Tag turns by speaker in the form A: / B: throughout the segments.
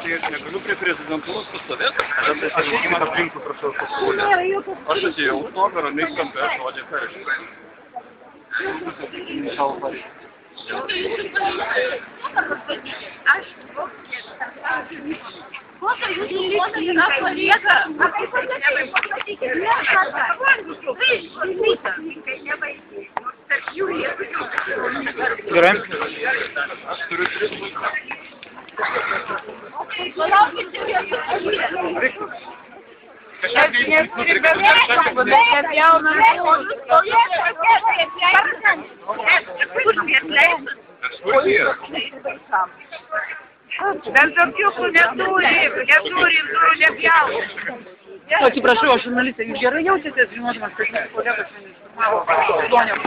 A: Я negaliu prie prezidentūros pastovėti, bet aš įgimą aplinkų prašau pasūlę. Aš atėjau už nuogarą, neik kampė, žodžiai kariškai.
B: Gerai.
A: Aš turiu 3 vaikus.
B: Atsiprašau, aš žurnalistė, jūs gerai jaučiatės, žinodamas, kad jūsų kolegos informavo žmonėm.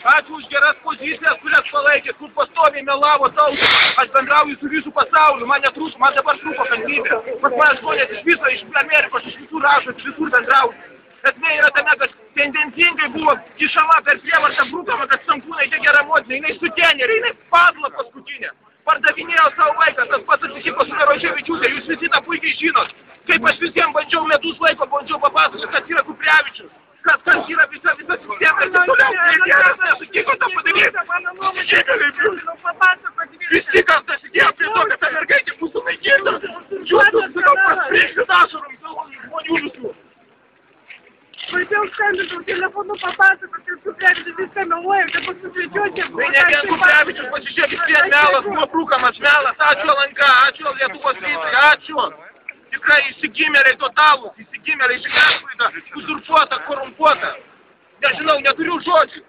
C: Ačiū už geras pozicijas, kurias palaikė, kur pastoviai melavo tautai. Aš bendrauju su visų pasauliu, man dabar trūko kantrybė. Pas mane žmonės iš viso, iš Amerikos, iš visur rašo, iš visur bendrauju. Esmė yra tame, kad tendencingai buvo kišama per prievartą brukama, kad Stankūnai tie gera motina, jinai sutenerė, jinai padla paskutinė. Pardavinėjo savo vaiką, tas pats atsitiko su Naroševičiūtė, jūs visi tą puikiai žinot. Kaip aš visiems bandžiau metus laiko, bandžiau papasakoti, kas yra Kuprevičius. Kas yra visa sistema ir taip toliau. Premjeras nesutiko tą padaryti. Visi kas dasidėjo prie to, kad ta mergaitė mūsų naikinta. Žiūrėtų, sakau, paspriekti ašarom žmonių visų.
D: Pradėjau skambinti telefonu papasakoti, kad Kuprevičius viską meluoja, kad pasiskaičiuoti.
C: Tai ne vien Kuprevičius, pasižiūrėkit, vien melas, buvo brukamas melas. Ačiū LNK, ačiū Lietuvos rytai, ačiū. Tikrai įsigimėliai totalūs, įsigimėliai žiniasklaida, uzurpuota, korumpuota. Nežinau, neturiu žodžių,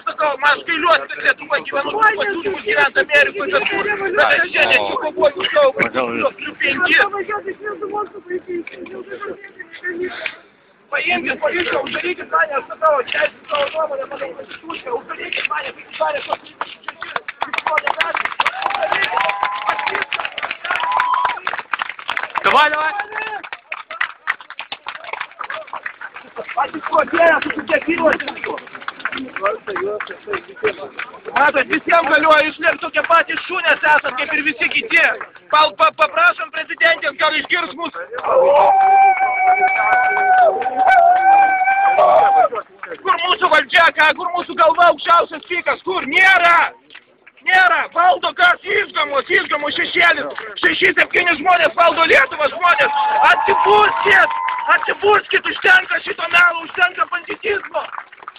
C: sakau, aš gailiuosi, kad Lietuva gyvenu, pasiūlymus gyventi Amerikoje, kad kur. Bet aš čia nesikovoju už savo pasiūlymus, turiu 5. Paimkit policiją, uždarykit mane, aš sakau, tęsti savo nuomonę, mano konstituciją, uždarykit mane, kaip mane,
B: Давай, давай!
C: Matot, visiems galioja išliek tokie patys šunės esat, kaip ir visi kiti. Paprašom prezidentės, gal išgirs mus. Kur mūsų valdžia, kur mūsų galva aukščiausias pikas, kur? Nėra! Nėra, valdo kas išgamos šešėlis. 6-7 žmonės valdo Lietuvą žmonės. Atsipūskit, užtenka šito melo, užtenka banditizmo.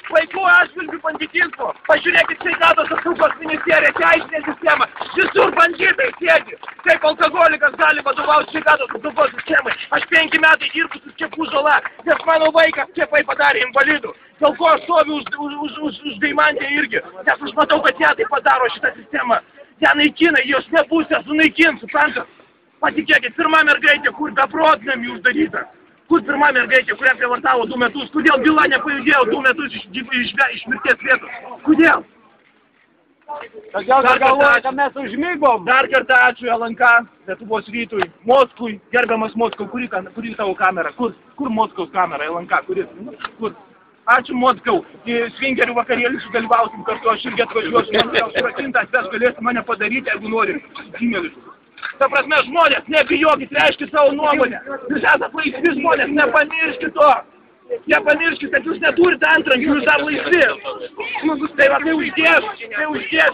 C: Vaikų atžvilgių banditizmo. Pažiūrėkit sveikatos apsaugos ministerija, teisinė sistema. Visur banditai sėdi. Kaip alkoholikas gali vadovauti sveikatos apsaugos sistemai. Aš 5 metai dirbu su skiepų žala, nes mano vaikas skiepai padarė invalidų. Dėl ko aš stoviu už Deimantę irgi. Nes aš matau, kad ją tai padaro šitą sistemą. Ją naikina, jos nebus, ją sunaikins, suprantat? Patikėkit, pirma mergaitė, kur beprotnamį uždaryta. Kur pirma mergaitė, kurią prievartavo 2 metus? Kodėl byla nepajudėjo 2 metus iš mirties vietos? Kodėl?
B: Todėl galvoju, kad mes užmygom.
C: Dar kartą ačiū LNK, Lietuvos rytui, Moskui, gerbiamas Moskau, kuri tavo kamera? Kur Moskaus kamera, LNK, kur? Ačiū Moskau, į svingerių vakarėlį sudalyvausim kartu, aš irgi atvažiuosiu, pratintas, mes galėsim mane padaryti, jeigu nori, žymėlis. Ta prasme, žmonės, nebijokit, reiškit savo nuomonę, jūs esat laisvi žmonės, nepamirškit to. Nepamirškit, kad jūs neturite antrankių, jūs dar laisvi. Tai va, tai uždės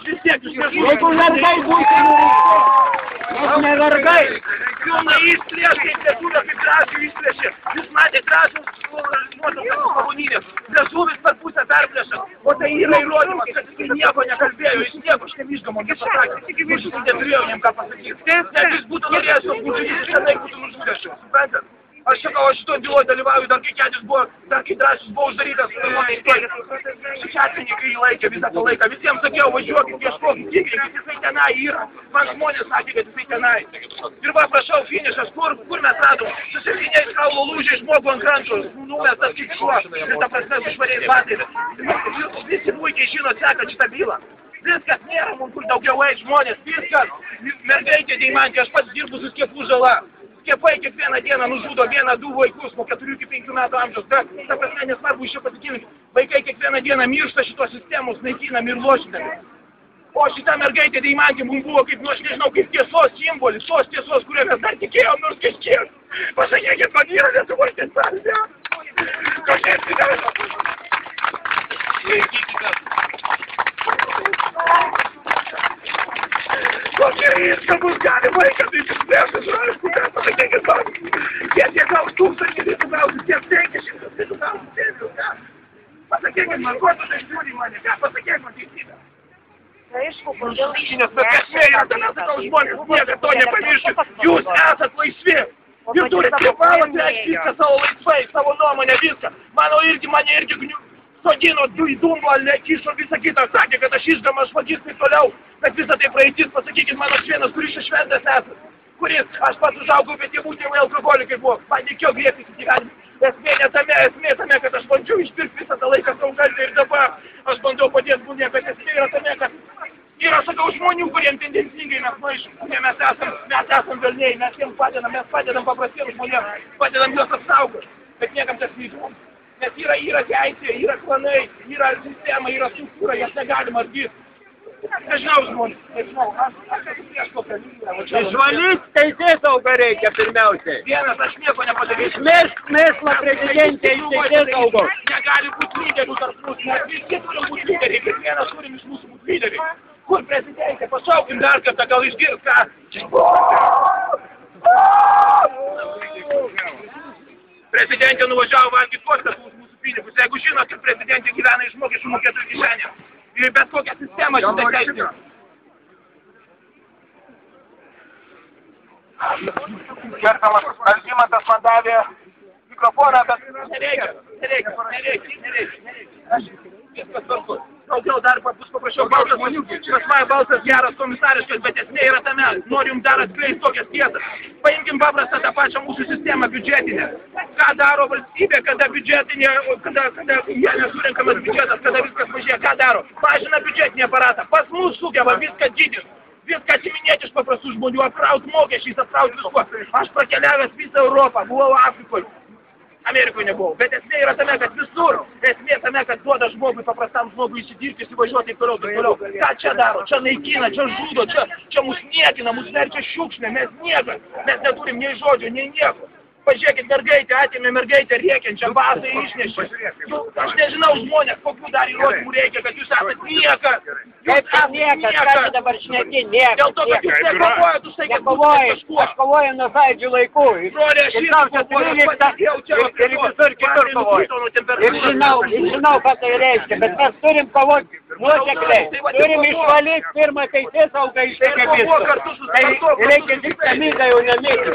C: vis tiek, jūs nežinot.
B: Jeigu vergai būtų, jūs ne vergai.
C: Pilna įsplėš, kaip lieturio, kaip drąsių įsplėšė. Jūs matė drąsius nuotraukas pavonynės. Lietuvis per pusę perplėšęs. O tai yra įrodymas, kad jis nieko nekalbėjo, jis nieko šiam išgamo nepasakė. Jūs neturėjo jam ką pasakyti. Nes jis būtų norėjęs, kad būtų jis senai būtų nužudęs. Suprantat? Aš sakau, aš šitoj byloje dalyvauju, dar kai Kedis buvo, dar kai Drąsius buvo uždarytas, šešiatvininkai jį laikė visą tą laiką. Visiems sakiau, važiuokit, ieškokit, tikrinkit, jisai tenai yra. Man žmonės sakė, kad jisai tenai. Ir va, prašau, finišas, kur mes radom? Susipiniais kaulo lūžiai žmogų ant krantų, numestas kaip šuo. Ir ta prasme, švariais batais. Visi puikiai žino, seka šitą bylą. Viskas nėra, mums kur daugiau eiti žmonės, viskas. Mergaitė deimantė, aš pats dirbu su skiepų žala. Skiepai kiekvieną dieną nužudo 1-2 vaikus nuo 4 iki 5 metų amžiaus. Ta prasme, nesvarbu iš čia pasigilinti. Vaikai kiekvieną dieną miršta šitos sistemos, naikinami ir lošinami. O šita mergaitė deimantė mums buvo kaip, nu aš nežinau, kaip tiesos simbolis, tos tiesos, kurie mes dar tikėjom, nors kažkiek. Pasakykit, man yra Lietuvos tiesa. Kažkaip įdėlė. Kokia viską bus gali vaikas, tai išspręstas, aišku, ką pasakykit man. Kiek gaus 1000, kiek gaus 500. Pasakykit man, ko tu tai žiūri mane, ką pasakykit man teisybę.
D: Aišku, kodėl
C: Nes esmė yra, kad nesakau žmonės, niekad to nepamirškit, jūs esat laisvi. Ir turite privalot reikšti viską savo laisvai, savo nuomonę, viską. Mane irgi sodino į dumblą, kišo visą kitą, sakė, kad aš išgama, aš vagys taip toliau. Bet visą tai praeitis, pasakykit mano švienas, kuris čia šventas esat, kuris aš pats užaugau, bet tėvų tėvai alkoholikai buvo, man reikėjo griebtis į gyvenimą. Esmė tame, kad aš bandžiau išpirkti visą tą laiką savo kaltę ir dabar aš bandau padėti žmonėm, bet esmė yra tame, kad yra, sakau, žmonių, kuriem tendencingai mes maišom, mes esam velniai, mes jiems padedam paprastiems žmonėms, padedam juos apsaugoti, bet niekam tas neįdomu. Nes yra teisė, yra klanai, yra sistema, yra struktūra, jas negalima ardyti. Nežinau, žmonės, nežinau, aš esu prieš tokią lygą.
B: Išvalyti teisėsaugą reikia pirmiausiai.
C: Vienas, aš nieko nepadarysiu.
B: Išmešk mėšlą prezidentę iš teisėsaugos.
C: Negali būti lyderių tarp mūsų, mes visi turim būti lyderiai, kiekvienas turim iš mūsų būti lyderiai. Kur prezidentė, pašaukim dar kartą, gal išgirs ką. Prezidentė nuvažiavo valgyti kostas už mūsų pinigus. Jeigu žinot, kad prezidentė gyvena iš mokesčių mokėtojų kišenės. Ir bet kokią sistemą šitą teisę. Gerbiamas Algimantas man davė mikrofoną, bet nereikia. Viskas svarbu. Daugiau dar bus paprašiau balsas žmonių. Pas mane balsas geras, komisariškas, bet esmė yra tame. Norim dar atskleisti tokias tiesas. Paimkim paprastą tą pačią mūsų sistemą biudžetinę. Ką daro valstybė, kada biudžetinė, kada jie nesurinkamas biudžetas, kada viskas mažėja, ką daro? Mažina biudžetinį aparatą. Pas mus sugeba viską didinti. Viską atiminėti iš paprastų žmonių, apkrauti mokesčiais, apkrauti viskuo. Aš prakeliavęs visą Europą, buvau Afrikoje. Amerikoje nebuvau, bet esmė yra tame, kad visur, esmė tame, kad duoda žmogui, paprastam žmogui įsidirbti, įsivažiuoti ir toliau. Ką čia daro? Čia naikina, čia žudo, čia mus niekina, mus verčia šiukšlę, mes niekas, mes neturim nei žodžio, nei nieko. Pažiūrėkit, mergaitė, atėmė mergaitę rėkiančią, basą išnešė. Aš nežinau žmonės, kokių dar įrodymų reikia, kad jūs esat niekas.
B: Kaip niekas, ką tu dabar šneki, niekas.
C: Dėl to, kad jūs nekovojat už tai, kad
B: nekovojai, aš kovoju nuo sąjūdžių laikų. Ir visur kitur kovoju. Ir žinau, ką tai reiškia, bet mes turim kovoti nuosekliai. Turim išvalyti pirmą teisėsaugą iš visko. Tai reikia tik tamydą jau nemėgti.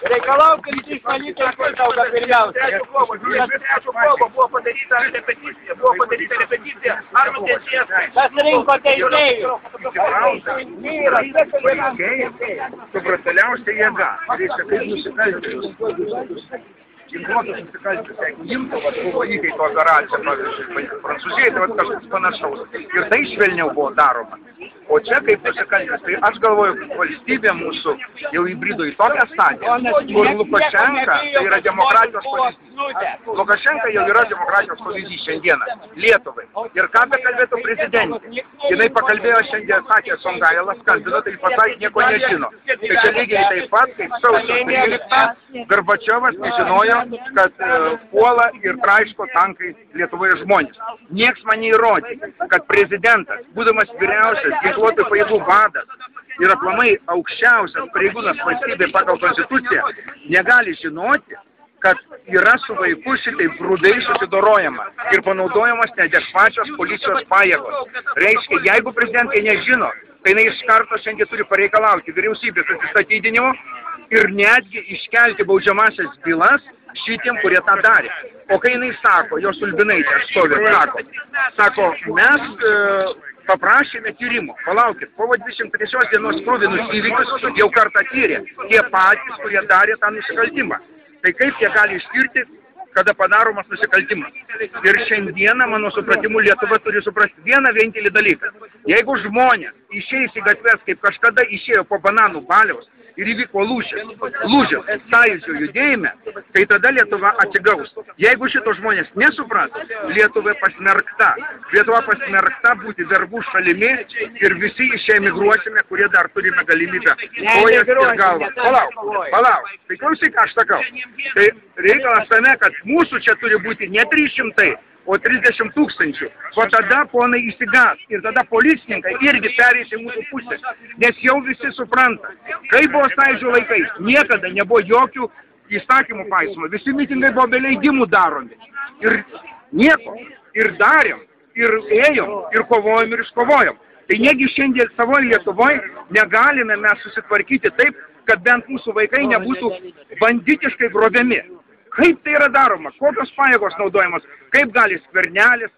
B: Reikalaukit išvalyti teisėsaugą pirmiausia.
C: Trečio kovo buvo padaryta repeticija. Ar nukentės?
B: Kas rinko teisėjų?
A: Subrutaliausia jėga. Reiškia, kaip nusikaltėlius.
E: ginkluotus nusikaltėlius, jeigu imtų, buvo įkaito operacija, pavyzdžiui, Prancūzijai, tai kažkas panašaus. Ir tai švelniau buvo daroma. O čia kaip nusikaltėlis, tai aš galvoju, valstybė mūsų jau įbrido į tokią stadiją, kur Lukašenka, tai yra demokratijos pavyzdys. Lukašenka jau yra demokratijos pavyzdys šiandieną Lietuvai. Ir ką bekalbėtų prezidentė? Jinai pakalbėjo šiandien, sakė, Songailas skambino, tai pasakė, nieko nežino. Tai čia lygiai taip pat, kaip sausio 13 Gorbačiovas nežinojo, kad puola ir traiško tankai Lietuvoje žmonės. Nieks man neįrodė, kad prezidentas, būdamas vyriausias ginkluotų pajėgų vadas ir aplamai aukščiausias pareigūnas valstybė pagal konstituciją, negali žinoti, kad yra su vaiku šitai brudiai susidorojama ir panaudojamas neadekvačios policijos pajėgos. Reiškia, jeigu prezidentai nežino, tai jinai iš karto šiandien turi pareikalauti vyriausybės atsistatydinimo ir netgi iškelti baudžiamasias bylas šitiem, kurie tą darė. O kai jinai sako, jos Ulbinaitė atstovė, sako, mes paprašėme tyrimo. Palaukit, kovo 23 dienos kruvinus įvykius jau kartą tyrė tie patys, kurie darė tą nusikaltimą. Tai kaip jie gali ištirti, kada padaromas nusikaltimas? Ir šiandieną, mano supratimu, Lietuva turi suprasti vieną vienintelį dalyką. Jeigu žmonės išeis į gatves, kaip kažkada išėjo po bananų baliaus, ir įvyko lūžis sąjūdžio judėjime, tai tada Lietuva atsigaus. Jeigu šito žmonės nesupras, Lietuva pasmerkta. Lietuva pasmerkta būti vergų šalimi ir visi išemigruosime, kurie dar turime galimybę kojas ir galvą. Palauk. Tai klausyk, ką aš sakau. Tai reikalas tame, kad mūsų čia turi būti ne 300, o 30 000. O tada ponai įsigas ir tada policininkai irgi perės į mūsų pusę. Nes jau visi supranta, kai buvo sąjūdžio laikais, niekada nebuvo jokių įstatymų paisymų. Visi mitingai buvo be leidimų daromi. Ir nieko. Ir darėm, ir ėjom, ir kovojom, ir iškovojom. Tai negi šiandien savoje Lietuvoje negalime mes susitvarkyti taip, kad bent mūsų vaikai nebūtų banditiškai grobiami. Kaip tai yra daroma? Kokios pajėgos naudojamos? Kaip gali Skvernelis,